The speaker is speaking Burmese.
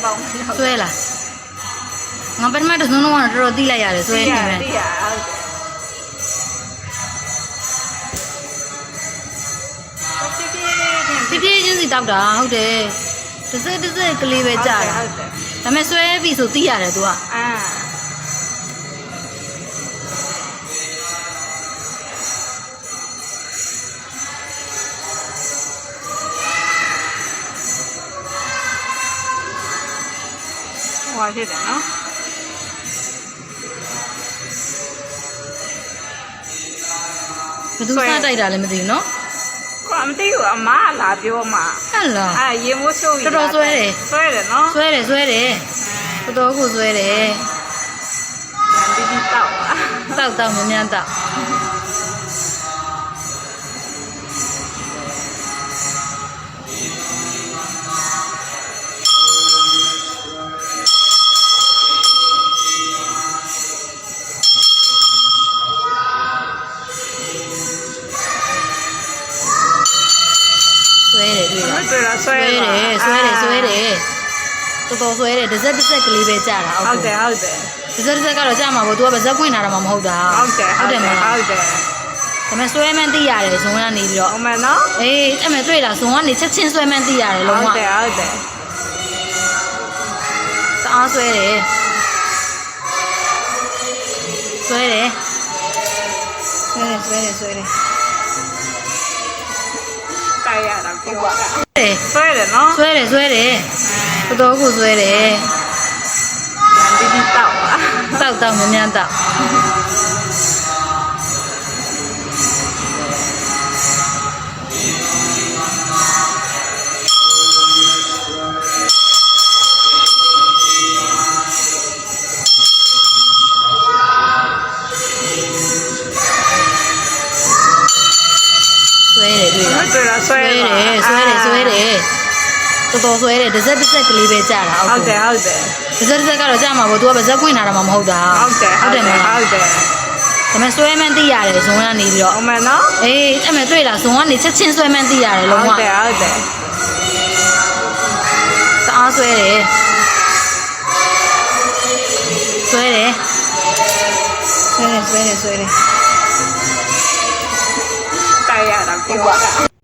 ပေါင်းဆွဲလားငါပထမတစ်စုံလုံးကတော့တော်တော်သိလိုက်ရတယ်ဆွဲနေမယ်သိရဟုတ်တယ်ဖြည်းဖြည်းချင်းစီတောက်တာဟုတ်တယ်တစ်စက်ကလေးပဲကြာတာဟုတ်တယ်ဒါပေမဲ့ဆွဲပြီဆိုသိရတယ် तू อ่ะဟွာဖြစ်တယ်နော်ဘယ်သူစားတိုက်တာလဲမသိဘူးเนาะကိုမသိဘူးအမလာပြောမှာဟုတ်လားရေမိုးချိုးတော်တော်ဆွဲတယ်နော်ဆွဲတယ်တော်တော်ကိုဆွဲတယ်ဒီတောက်မြများတောက်ဆွဲတယ်တွေ့လားဆွဲတယ်တော်တော်ဆွဲတယ်တစ်စက်ကလေးပဲကြာတာဟုတ်တယ်တစ်စက်ကတော့ကြာမှာပေါ့ तू ကပါဇက်ပွင့်လာတာမှမဟုတ်တာဟုတ်တယ်မလားဟုတ်တယ်ဒါပေမဲ့ဆွဲမှန်းသိရတယ်ဇုံကနေပြီးတော့ဟုတ်မယ်နော်အေးအဲ့မဲ့တွေ့လားဇုံကနေချက်ချင်းဆွဲမှန်းသိရတယ်လုံးဝဟုတ်တယ်တအားဆွဲတယ်တိုက်ရတာပြောတာဆွဲတယ်နော်ဆွဲတယ်တော်တော်ကိုဆွဲတယ်ဒီတောက်များတောက်ဆွဲတယ်တွေ့လားဆွဲတော်တော်ဆွဲတယ်တစ်စက်ကလေးပဲကြာတာဟုတ်တယ်တစ်စက်ကတော့ကြာမှာပေါ့ तू ကပါဇက်ပွင့်လာတာမှမဟုတ်တာဟုတ်တယ်မလားဟုတ်တယ်ဒါပေမဲ့ဆွဲမှန်းသိရတယ်ဇုံကနေပြီးတော့ဟုတ်မယ်နော်အေးအဲ့မဲ့တွေ့လားဇုံကနေချက်ချင်းဆွဲမှန်းသိရတယ်လုံးဝဟုတ်တယ်တအားဆွဲတယ်တိုက်ရတာပြောတာ